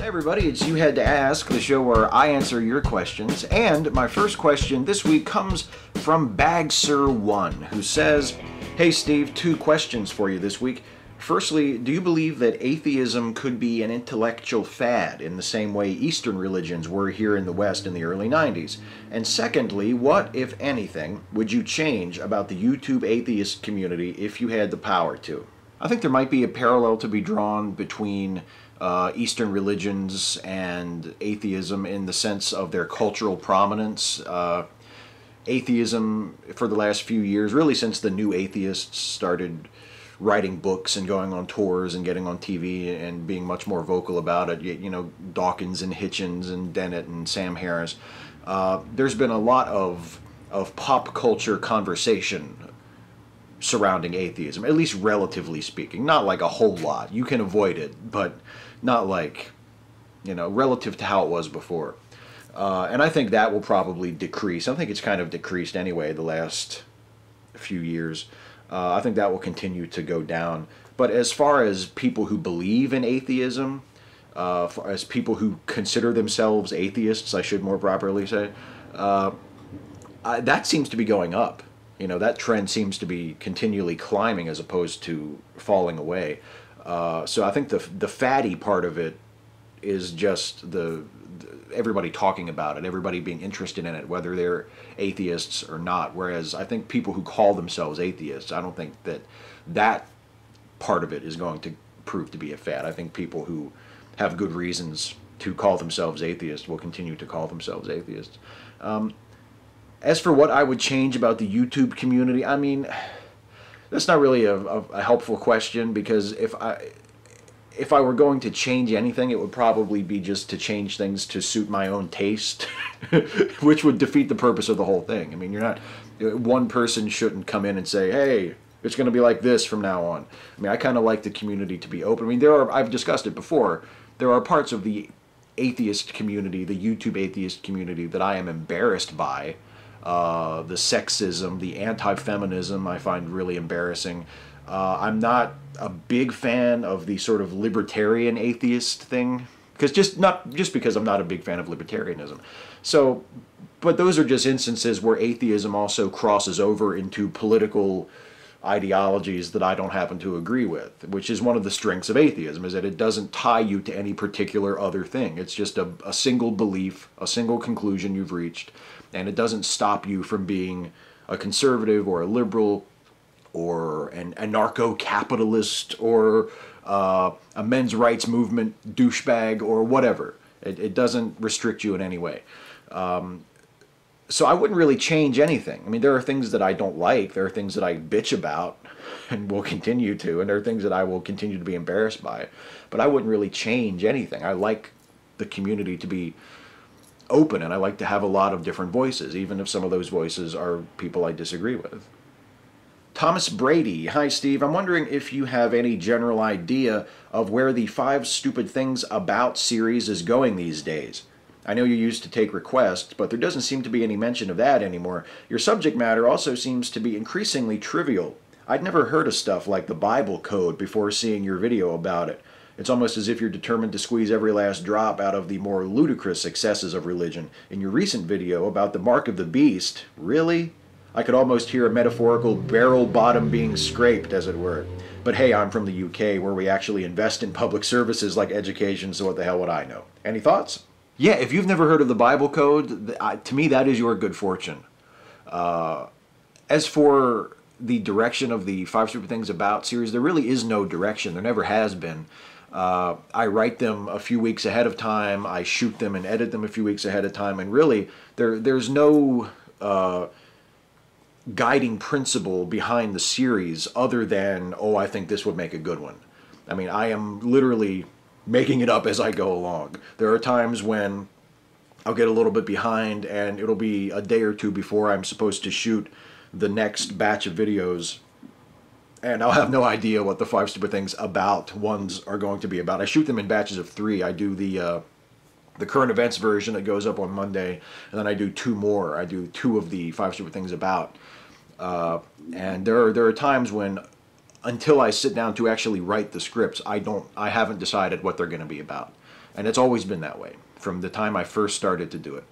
Hey everybody, it's You Had to Ask, the show where I answer your questions. And my first question this week comes from Bagser1, who says, "Hey Steve, two questions for you this week. Firstly, do you believe that atheism could be an intellectual fad in the same way Eastern religions were here in the West in the early 90s? And secondly, what, if anything, would you change about the YouTube atheist community if you had the power to?" I think there might be a parallel to be drawn between Eastern religions and atheism in the sense of their cultural prominence. Atheism, for the last few years, really since the new atheists started writing books and going on tours and getting on TV and being much more vocal about it, you know, Dawkins and Hitchens and Dennett and Sam Harris, there's been a lot of pop culture conversation surrounding atheism, at least relatively speaking. Not like a whole lot. You can avoid it, but not like, you know, relative to how it was before. And I think that will probably decrease. I think it's kind of decreased anyway the last few years. I think that will continue to go down. But as far as people who believe in atheism, as people who consider themselves atheists, I should more properly say, that seems to be going up. You know, that trend seems to be continually climbing as opposed to falling away. So I think the fatty part of it is just everybody talking about it, everybody being interested in it, whether they're atheists or not. Whereas I think people who call themselves atheists, I don't think that part of it is going to prove to be a fad. I think people who have good reasons to call themselves atheists will continue to call themselves atheists. As for what I would change about the YouTube community, I mean, that's not really a helpful question, because if I were going to change anything, it would probably be just to change things to suit my own taste, which would defeat the purpose of the whole thing. I mean, one person shouldn't come in and say, hey, it's going to be like this from now on. I mean, I kind of like the community to be open. I mean, I've discussed it before, there are parts of the atheist community, the YouTube atheist community, that I am embarrassed by. The sexism, the anti-feminism I find really embarrassing. I'm not a big fan of the sort of libertarian atheist thing, just because I'm not a big fan of libertarianism. So, but those are just instances where atheism also crosses over into political ideologies that I don't happen to agree with, which is one of the strengths of atheism, is that it doesn't tie you to any particular other thing. It's just a single belief, a single conclusion you've reached, and it doesn't stop you from being a conservative or a liberal or an anarcho-capitalist or a men's rights movement douchebag or whatever. It doesn't restrict you in any way. So I wouldn't really change anything. I mean, there are things that I don't like. There are things that I bitch about and will continue to, and there are things that I will continue to be embarrassed by. But I wouldn't really change anything. I like the community to be open, and I like to have a lot of different voices, even if some of those voices are people I disagree with. Thomas Brady. Hi, Steve. I'm wondering if you have any general idea of where the 5 Stupid Things About series is going these days. I know you used to take requests, but there doesn't seem to be any mention of that anymore. Your subject matter also seems to be increasingly trivial. I'd never heard of stuff like the Bible code before seeing your video about it. It's almost as if you're determined to squeeze every last drop out of the more ludicrous excesses of religion. In your recent video about the mark of the beast, really? I could almost hear a metaphorical barrel bottom being scraped, as it were. But hey, I'm from the UK, where we actually invest in public services like education, so what the hell would I know? Any thoughts? Yeah, if you've never heard of the Bible code, to me that is your good fortune. As for the direction of the 5 Stupid Things About series, there really is no direction. There never has been. I write them a few weeks ahead of time. I shoot them and edit them a few weeks ahead of time. And really, there's no guiding principle behind the series other than, oh, I think this would make a good one. I mean, I am literally making it up as I go along. There are times when I'll get a little bit behind and it'll be a day or two before I'm supposed to shoot the next batch of videos, and I'll have no idea what the 5 Stupid Things About ones are going to be about. I shoot them in batches of 3. I do the current events version that goes up on Monday, and then I do 2 more. I do 2 of the 5 Stupid Things About. And there are times when, until I sit down to actually write the scripts, I haven't decided what they're going to be about. And it's always been that way from the time I first started to do it.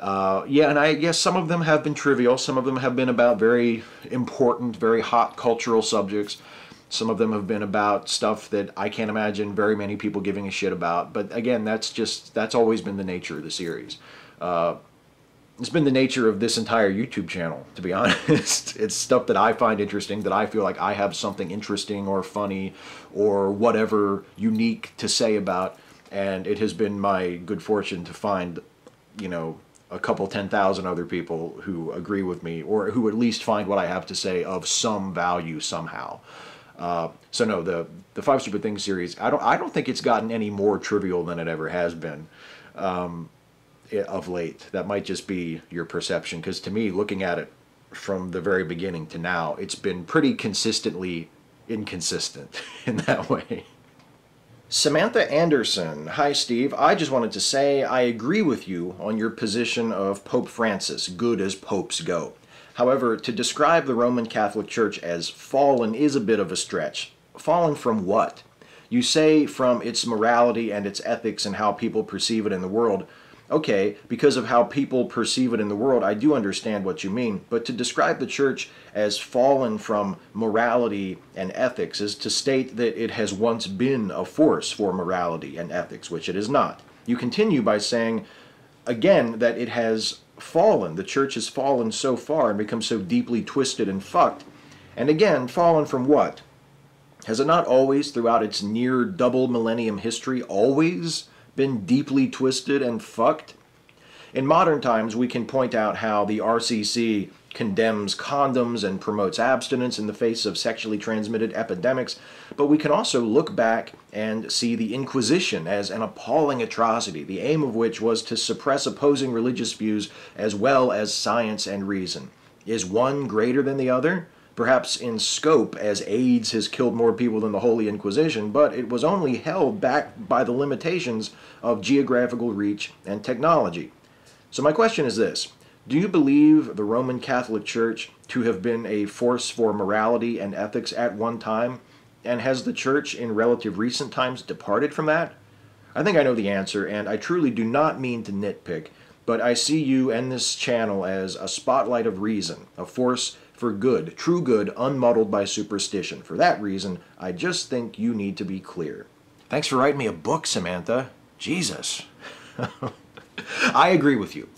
Yeah, and I guess some of them have been trivial. Some of them have been about very important, very hot cultural subjects. Some of them have been about stuff that I can't imagine very many people giving a shit about. But again, that's always been the nature of the series. It's been the nature of this entire YouTube channel, to be honest. It's stuff that I find interesting, that I feel like I have something interesting or funny or whatever unique to say about. And it has been my good fortune to find, you know, a couple 10,000 other people who agree with me, or who at least find what I have to say of some value somehow. So no, the Five Stupid Things series, I don't think it's gotten any more trivial than it ever has been of late. That might just be your perception, because to me, looking at it from the very beginning to now, it's been pretty consistently inconsistent in that way. Samantha Anderson. Hi, Steve. I just wanted to say I agree with you on your position of Pope Francis, good as popes go. However, to describe the Roman Catholic Church as fallen is a bit of a stretch. Fallen from what? You say from its morality and its ethics and how people perceive it in the world. Okay, because of how people perceive it in the world, I do understand what you mean, but to describe the church as fallen from morality and ethics is to state that it has once been a force for morality and ethics, which it is not. You continue by saying, again, that it has fallen. The church has fallen so far and become so deeply twisted and fucked. And again, fallen from what? Has it not always, throughout its near double millennium history, always been deeply twisted and fucked? In modern times, we can point out how the RCC condemns condoms and promotes abstinence in the face of sexually transmitted epidemics, but we can also look back and see the Inquisition as an appalling atrocity, the aim of which was to suppress opposing religious views as well as science and reason. Is one greater than the other? Perhaps in scope, as AIDS has killed more people than the Holy Inquisition, but it was only held back by the limitations of geographical reach and technology. So my question is this: do you believe the Roman Catholic Church to have been a force for morality and ethics at one time? And has the Church in relative recent times departed from that? I think I know the answer, and I truly do not mean to nitpick, but I see you and this channel as a spotlight of reason, a force for good, true good, unmuddled by superstition. For that reason, I just think you need to be clear. Thanks for writing me a book, Samantha. Jesus. I agree with you.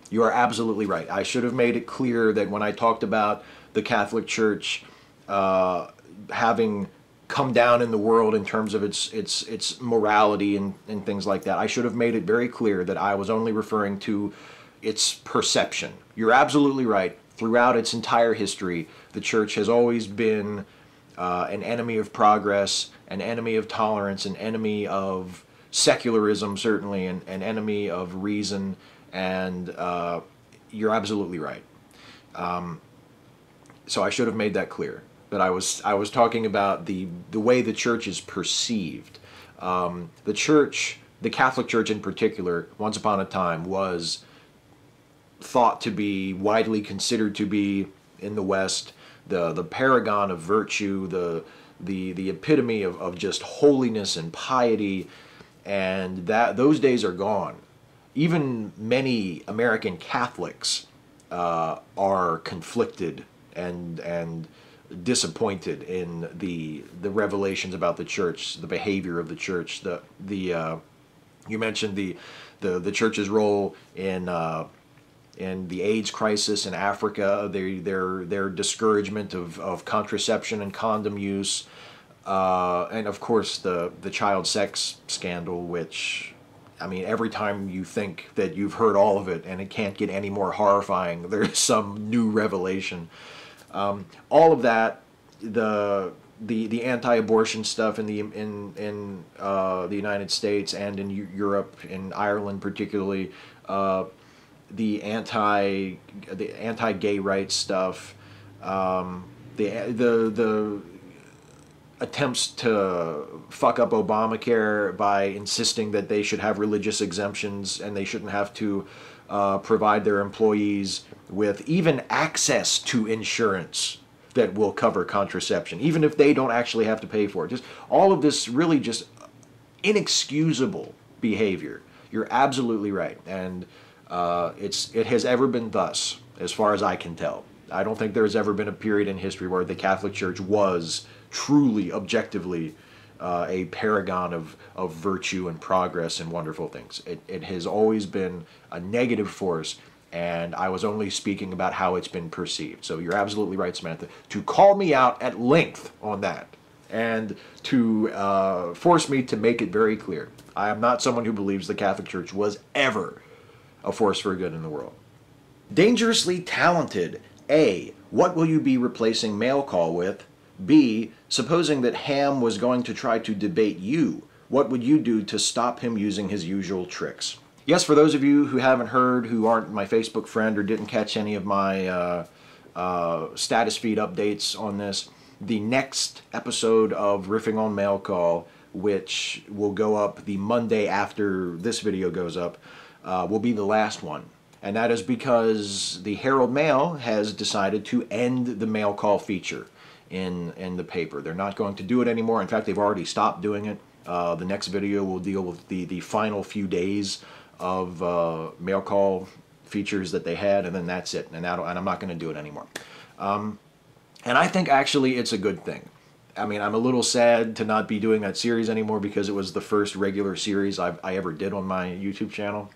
You are absolutely right. I should have made it clear that when I talked about the Catholic Church having come down in the world in terms of its morality and things like that, I should have made it very clear that I was only referring to its perception. You're absolutely right. Throughout its entire history, the church has always been an enemy of progress, an enemy of tolerance, an enemy of secularism, certainly, an enemy of reason, and you're absolutely right. So I should have made that clear. But I was talking about the way the church is perceived. The church, the Catholic Church in particular, once upon a time was thought to be, widely considered to be in the West, the paragon of virtue, the epitome of just holiness and piety, and that those days are gone. Even many American Catholics are conflicted and disappointed in the revelations about the church, the behavior of the church. You mentioned the church's role in the AIDS crisis in Africa, their discouragement of contraception and condom use, and of course the child sex scandal, which, I mean, every time you think that you've heard all of it and it can't get any more horrifying, there's some new revelation. All of that, the anti-abortion stuff in the United States and in Europe, in Ireland particularly, the anti-gay rights stuff, the attempts to fuck up Obamacare by insisting that they should have religious exemptions and they shouldn't have to provide their employees with even access to insurance that will cover contraception, even if they don't actually have to pay for it. Just all of this really just inexcusable behavior. You're absolutely right, and it has ever been thus, as far as I can tell. I don't think there's ever been a period in history where the Catholic Church was truly, objectively, a paragon of virtue and progress and wonderful things. It has always been a negative force, and I was only speaking about how it's been perceived. So you're absolutely right, Samantha, to call me out at length on that, and to force me to make it very clear. I am not someone who believes the Catholic Church was ever a force for good in the world. Dangerously talented. A. What will you be replacing mail call with? B. Supposing that Ham was going to try to debate you, what would you do to stop him using his usual tricks? Yes, for those of you who haven't heard, who aren't my Facebook friend or didn't catch any of my status feed updates on this, the next episode of Riffing on Mail Call, which will go up the Monday after this video goes up, will be the last one. And that is because the Herald Mail has decided to end the mail call feature in the paper. They're not going to do it anymore. In fact, they've already stopped doing it. The next video will deal with the final few days of mail call features that they had, and then that's it. And I'm not going to do it anymore. And I think actually it's a good thing. I mean, I'm a little sad to not be doing that series anymore because it was the first regular series I ever did on my YouTube channel.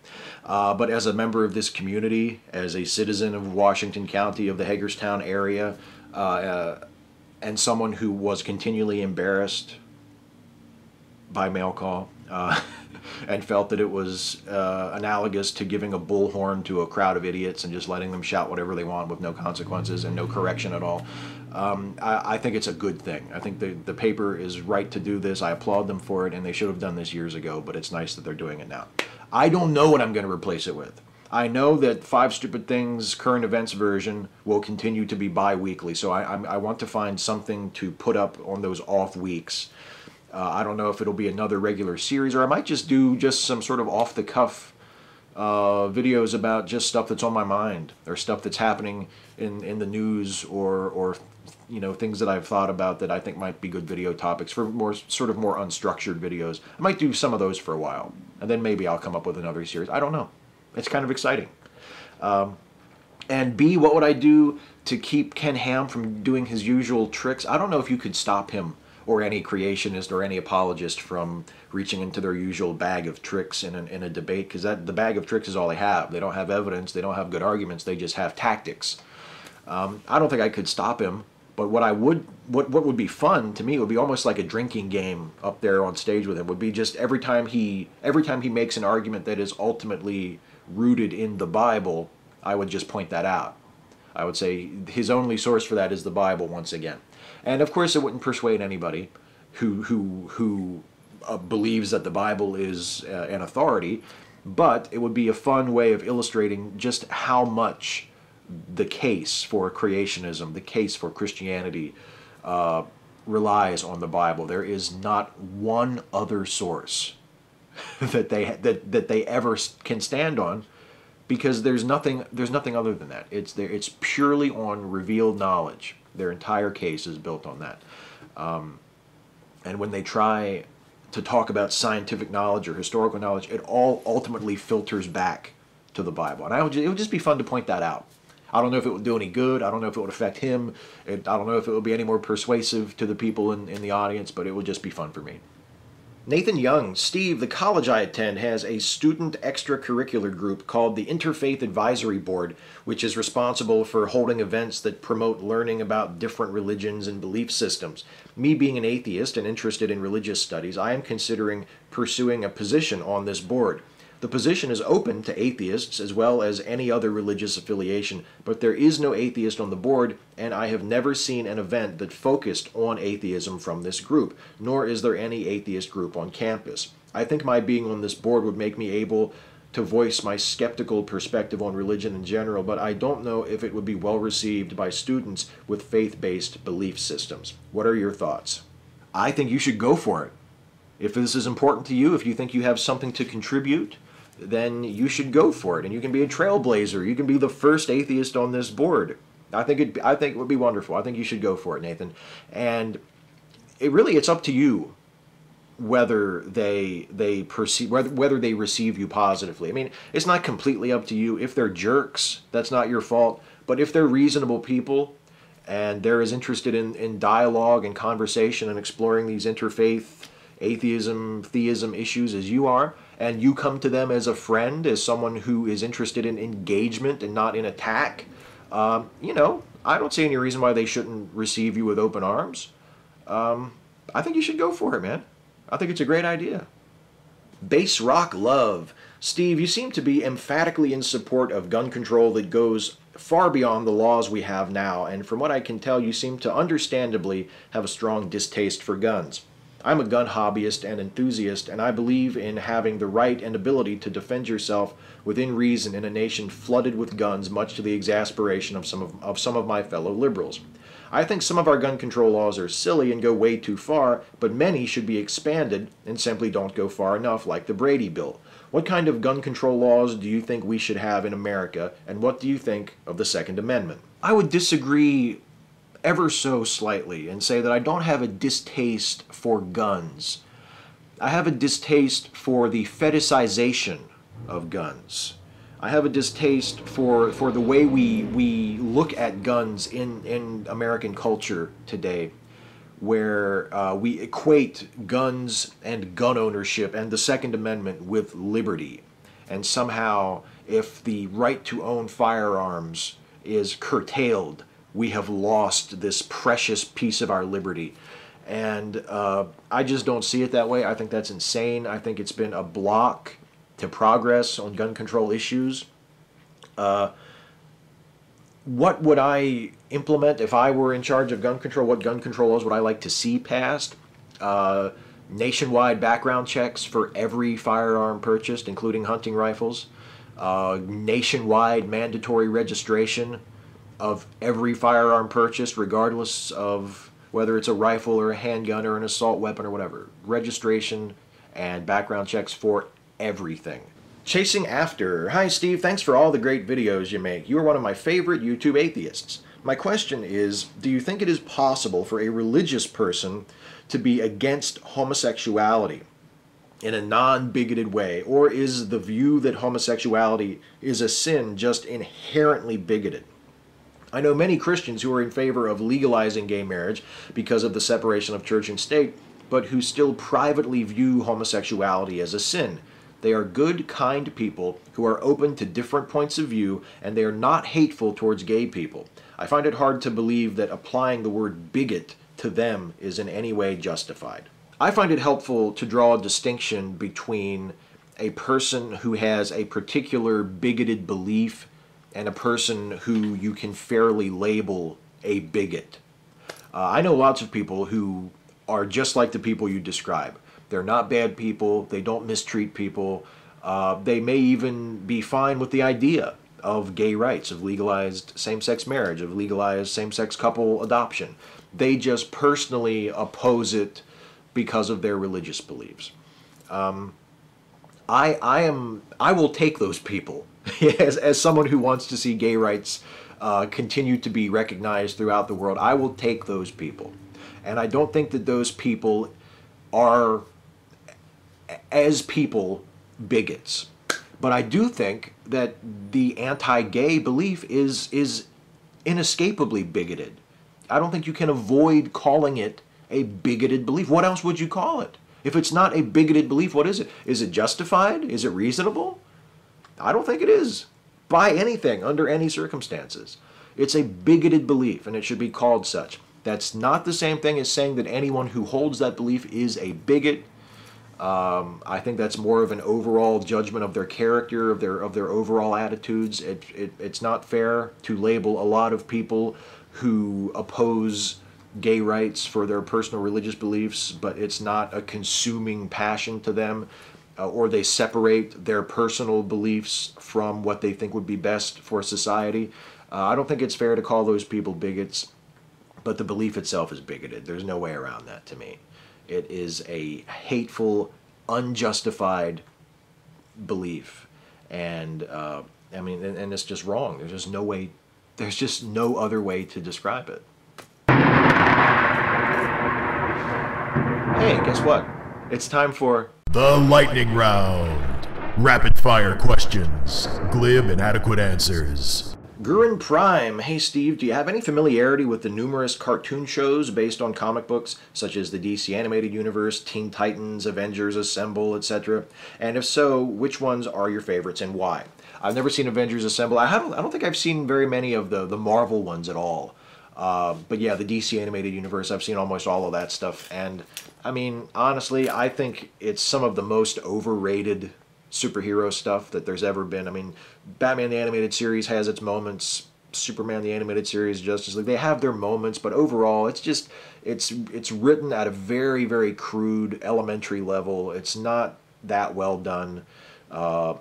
But as a member of this community, as a citizen of Washington County, of the Hagerstown area, and someone who was continually embarrassed by mail call, and felt that it was analogous to giving a bullhorn to a crowd of idiots and just letting them shout whatever they want with no consequences and no correction at all. I think it's a good thing. I think the paper is right to do this. I applaud them for it, and they should have done this years ago, but it's nice that they're doing it now. I don't know what I'm going to replace it with. I know that Five Stupid Things current events version will continue to be bi-weekly, so I want to find something to put up on those off weeks. I don't know if it'll be another regular series, or I might just do some sort of off-the-cuff videos about just stuff that's on my mind, or stuff that's happening in the news, or you know, things that I've thought about that I think might be good video topics for more unstructured videos. I might do some of those for a while, and then maybe I'll come up with another series. I don't know. It's kind of exciting. And B, what would I do to keep Ken Ham from doing his usual tricks? I don't know if you could stop him or any creationist or any apologist from reaching into their usual bag of tricks in a debate, because the bag of tricks is all they have. They don't have evidence, they don't have good arguments, they just have tactics. I don't think I could stop him, but what would be fun to me would be almost like a drinking game up there on stage with him. Would be just every time he makes an argument that is ultimately rooted in the Bible, I would just point that out. I would say his only source for that is the Bible once again. And of course, it wouldn't persuade anybody who believes that the Bible is an authority, but it would be a fun way of illustrating just how much the case for creationism, the case for Christianity, relies on the Bible. There is not one other source that they ever can stand on, because there's nothing other than that. It's purely on revealed knowledge. Their entire case is built on that. And when they try to talk about scientific knowledge or historical knowledge, it all ultimately filters back to the Bible. And it would just be fun to point that out. I don't know if it would do any good. I don't know if it would affect him. I don't know if it would be any more persuasive to the people in the audience, but it would just be fun for me. Nathan Young, Steve, the college I attend has a student extracurricular group called the Interfaith Advisory Board, which is responsible for holding events that promote learning about different religions and belief systems. Me being an atheist and interested in religious studies, I am considering pursuing a position on this board. The position is open to atheists as well as any other religious affiliation, but there is no atheist on the board, and I have never seen an event that focused on atheism from this group, nor is there any atheist group on campus. I think my being on this board would make me able to voice my skeptical perspective on religion in general, but I don't know if it would be well received by students with faith-based belief systems. What are your thoughts? I think you should go for it. If this is important to you, if you think you have something to contribute, then you should go for it, and you can be a trailblazer. You can be the first atheist on this board. I think it would be wonderful. I think you should go for it, Nathan. And it's up to you whether they perceive whether they receive you positively. I mean, it's not completely up to you. If they're jerks, that's not your fault. But if they're reasonable people and they're as interested in dialogue and conversation and exploring these interfaith, atheism, theism issues as you are, and you come to them as a friend, as someone who is interested in engagement and not in attack, you know, I don't see any reason why they shouldn't receive you with open arms. I think you should go for it, man. I think it's a great idea. Base Rock Love. Steve, you seem to be emphatically in support of gun control that goes far beyond the laws we have now, and from what I can tell, you seem to understandably have a strong distaste for guns. I'm a gun hobbyist and enthusiast, and I believe in having the right and ability to defend yourself within reason in a nation flooded with guns, much to the exasperation of some of my fellow liberals. I think some of our gun control laws are silly and go way too far, but many should be expanded and simply don't go far enough, like the Brady Bill. What kind of gun control laws do you think we should have in America, and what do you think of the Second Amendment? I would disagree ever so slightly and say that I don't have a distaste for guns. I have a distaste for the fetishization of guns. I have a distaste for the way we look at guns in American culture today, where we equate guns and gun ownership and the Second Amendment with liberty. And somehow, if the right to own firearms is curtailed, we have lost this precious piece of our liberty. And I just don't see it that way. I think that's insane. I think it's been a block to progress on gun control issues. What would I implement if I were in charge of gun control? What gun control laws would I like to see passed? Nationwide background checks for every firearm purchased, including hunting rifles. Nationwide mandatory registration of every firearm purchased, regardless of whether it's a rifle or a handgun or an assault weapon or whatever. Registration and background checks for everything. Chasing After. Hi Steve, thanks for all the great videos you make. You are one of my favorite YouTube atheists. My question is, do you think it is possible for a religious person to be against homosexuality in a non-bigoted way, or is the view that homosexuality is a sin just inherently bigoted? I know many Christians who are in favor of legalizing gay marriage because of the separation of church and state, but who still privately view homosexuality as a sin. They are good, kind people who are open to different points of view, and they are not hateful towards gay people. I find it hard to believe that applying the word bigot to them is in any way justified. I find it helpful to draw a distinction between a person who has a particular bigoted belief and a person who you can fairly label a bigot. I know lots of people who are just like the people you describe. They're not bad people, they don't mistreat people, they may even be fine with the idea of gay rights, of legalized same-sex marriage, of legalized same-sex couple adoption. They just personally oppose it because of their religious beliefs. I will take those people as someone who wants to see gay rights continue to be recognized throughout the world. I will take those people, and I don't think that those people are, as people, bigots. But I do think that the anti-gay belief is inescapably bigoted. I don't think you can avoid calling it a bigoted belief. What else would you call it? If it's not a bigoted belief, what is it? Is it justified? Is it reasonable? I don't think it is, by anything, under any circumstances. It's a bigoted belief, and it should be called such. That's not the same thing as saying that anyone who holds that belief is a bigot. I think that's more of an overall judgment of their character, of their overall attitudes. It's not fair to label a lot of people who oppose gay rights for their personal religious beliefs, but it's not a consuming passion to them, or they separate their personal beliefs from what they think would be best for society. I don't think it's fair to call those people bigots, but the belief itself is bigoted. There's no way around that to me. It is a hateful, unjustified belief, and I mean, and it's just wrong. There's just no way. There's just no other way to describe it. Hey, guess what? It's time for the lightning round. Rapid fire questions, glib and adequate answers. Gurren Prime. Hey Steve, do you have any familiarity with the numerous cartoon shows based on comic books, such as the DC Animated Universe, Teen Titans, Avengers Assemble, etc.? And if so, which ones are your favorites and why? I've never seen Avengers Assemble. I don't think I've seen very many of the Marvel ones at all. But yeah, the DC Animated Universe, I've seen almost all of that stuff. And I mean, honestly, I think it's some of the most overrated superhero stuff that there's ever been. I mean, Batman the Animated Series has its moments. Superman the Animated Series, Justice League, they have their moments, but overall, it's just it's written at a very, very crude, elementary level. It's not that well done, to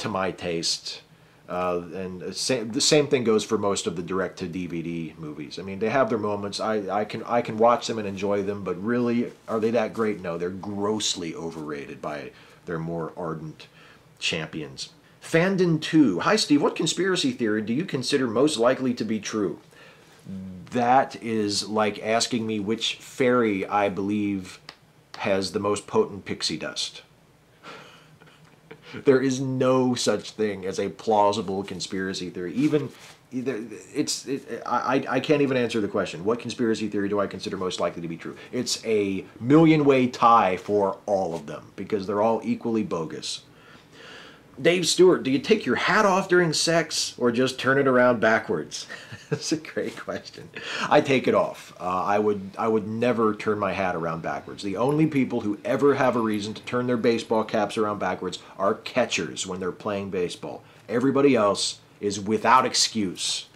my taste. And the same thing goes for most of the direct-to-DVD movies. I mean, they have their moments. I can watch them and enjoy them, but really, are they that great? No, they're grossly overrated by their more ardent champions. Fandon 2. Hi, Steve. What conspiracy theory do you consider most likely to be true? That is like asking me which fairy I believe has the most potent pixie dust. There is no such thing as a plausible conspiracy theory. I can't even answer the question. What conspiracy theory do I consider most likely to be true? It's a million-way tie for all of them because they're all equally bogus. Dave Stewart, do you take your hat off during sex or just turn it around backwards? That's a great question. I take it off. I would never turn my hat around backwards. The only people who ever have a reason to turn their baseball caps around backwards are catchers when they're playing baseball. Everybody else is without excuse.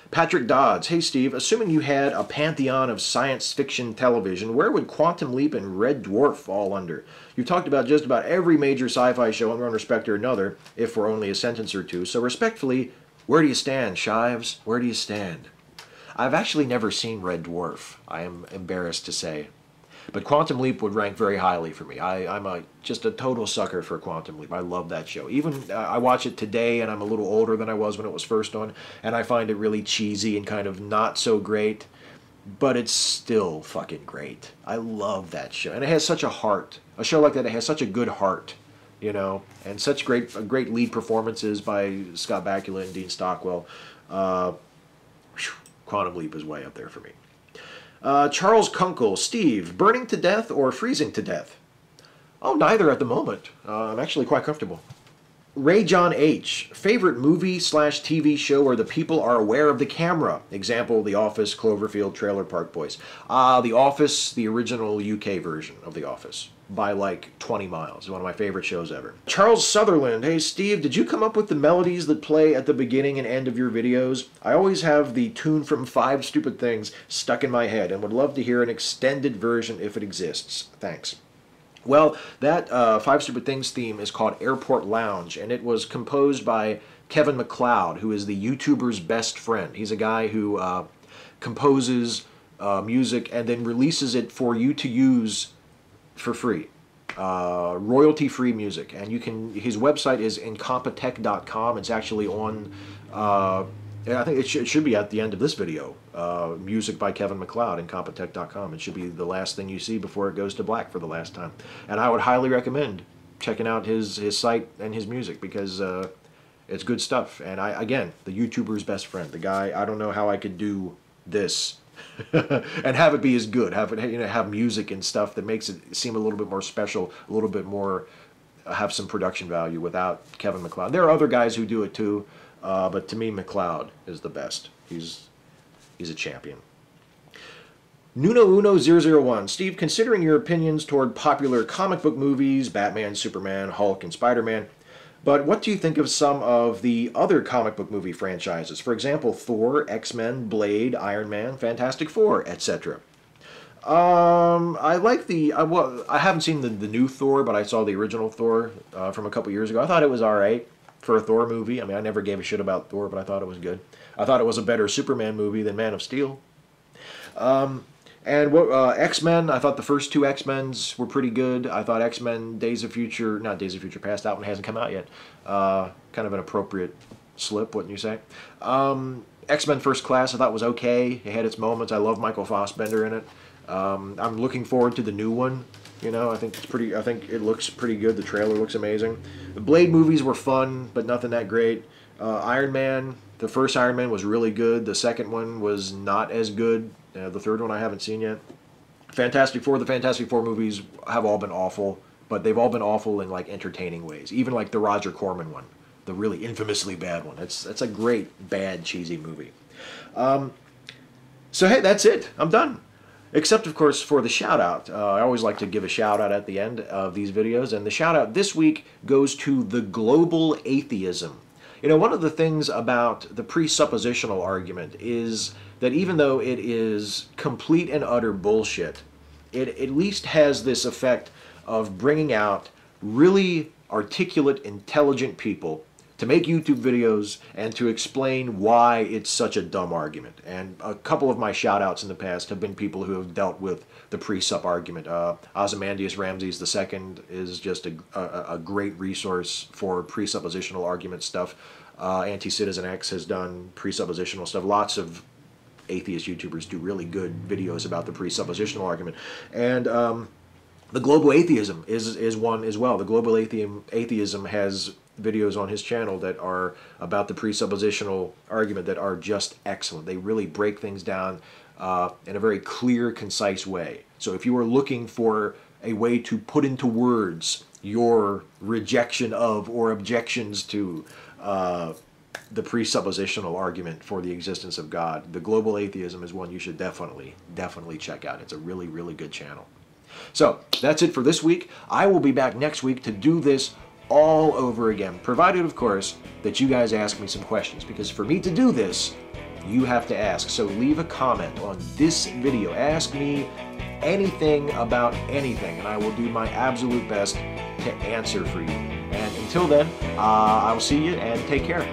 Patrick Dodds, hey Steve, assuming you had a pantheon of science fiction television, where would Quantum Leap and Red Dwarf fall under? You've talked about just about every major sci-fi show in one respect or another, if for only a sentence or two, so respectfully, where do you stand, Shives? Where do you stand? I've actually never seen Red Dwarf, I am embarrassed to say. But Quantum Leap would rank very highly for me. I'm just a total sucker for Quantum Leap. I love that show. Even I watch it today, and I'm a little older than I was when it was first on, and I find it really cheesy and kind of not so great, but it's still fucking great. I love that show, and it has such a heart. A show like that, it has such a good heart, you know, and such great lead performances by Scott Bakula and Dean Stockwell. Quantum Leap is way up there for me. Charles Kunkel, Steve, burning to death or freezing to death? Oh, neither at the moment. I'm actually quite comfortable. Ray John H., favorite movie/TV show where the people are aware of the camera? Example, The Office, Cloverfield, Trailer Park Boys. The Office, the original UK version of The Office, by like 20 miles. One of my favorite shows ever. Charles Sutherland, hey Steve, did you come up with the melodies that play at the beginning and end of your videos? I always have the tune from Five Stupid Things stuck in my head and would love to hear an extended version if it exists. Thanks. Well, that Five Stupid Things theme is called Airport Lounge, and it was composed by Kevin MacLeod, who is the YouTuber's best friend. He's a guy who composes music and then releases it for you to use for free. Royalty-free music. And you can, his website is incompetech.com. It's actually on, I think it should be at the end of this video. Music by Kevin MacLeod, incompetech.com. It should be the last thing you see before it goes to black for the last time. And I would highly recommend checking out his site and his music because it's good stuff. And again, the YouTuber's best friend. The guy, I don't know how I could do this and have it be as good. Have it, you know, have music and stuff that makes it seem a little bit more special, a little bit more, have some production value without Kevin MacLeod. There are other guys who do it too, but to me, MacLeod is the best. He's a champion. Nuno1001, Steve, considering your opinions toward popular comic book movies, Batman, Superman, Hulk, and Spider-Man, but what do you think of some of the other comic book movie franchises? For example, Thor, X-Men, Blade, Iron Man, Fantastic Four, etc. I like the, well, I haven't seen the new Thor, but I saw the original Thor from a couple years ago. I thought it was alright for a Thor movie. I mean, I never gave a shit about Thor, but I thought it was good. I thought it was a better Superman movie than Man of Steel. And X-Men, I thought the first two X-Men's were pretty good. I thought X-Men Days of Future, not Days of Future Past, that one hasn't come out yet. Kind of an appropriate slip, wouldn't you say? X-Men First Class I thought was okay. It had its moments. I love Michael Fassbender in it. I'm looking forward to the new one. You know, I think it looks pretty good. The trailer looks amazing. The Blade movies were fun, but nothing that great. Iron Man, the first Iron Man was really good. The second one was not as good. The third one I haven't seen yet. Fantastic Four, the Fantastic Four movies have all been awful, but they've all been awful in like entertaining ways. Even like the Roger Corman one, the really infamously bad one. That's a great, bad, cheesy movie. So hey, that's it. I'm done. Except, of course, for the shout-out. I always like to give a shout-out at the end of these videos, and the shout-out this week goes to TheGlobalAtheism. You know, one of the things about the presuppositional argument is that even though it is complete and utter bullshit, it at least has this effect of bringing out really articulate, intelligent people to make YouTube videos and to explain why it's such a dumb argument. And a couple of my shout-outs in the past have been people who have dealt with the presup argument. Ozymandias Ramses II is just a great resource for presuppositional argument stuff. Anti-Citizen X has done presuppositional stuff. Lots of atheist YouTubers do really good videos about the presuppositional argument. And the Global Atheism is one as well. The Global Atheism has videos on his channel that are about the presuppositional argument that are just excellent. They really break things down in a very clear, concise way. So if you are looking for a way to put into words your rejection of or objections to the presuppositional argument for the existence of God, the Global Atheism is one you should definitely check out. It's a really, really good channel. So that's it for this week. I will be back next week to do this all over again, provided, of course, that you guys ask me some questions, because for me to do this, you have to ask. So leave a comment on this video. Ask me anything about anything, and I will do my absolute best to answer for you. And until then, I will see you, and take care.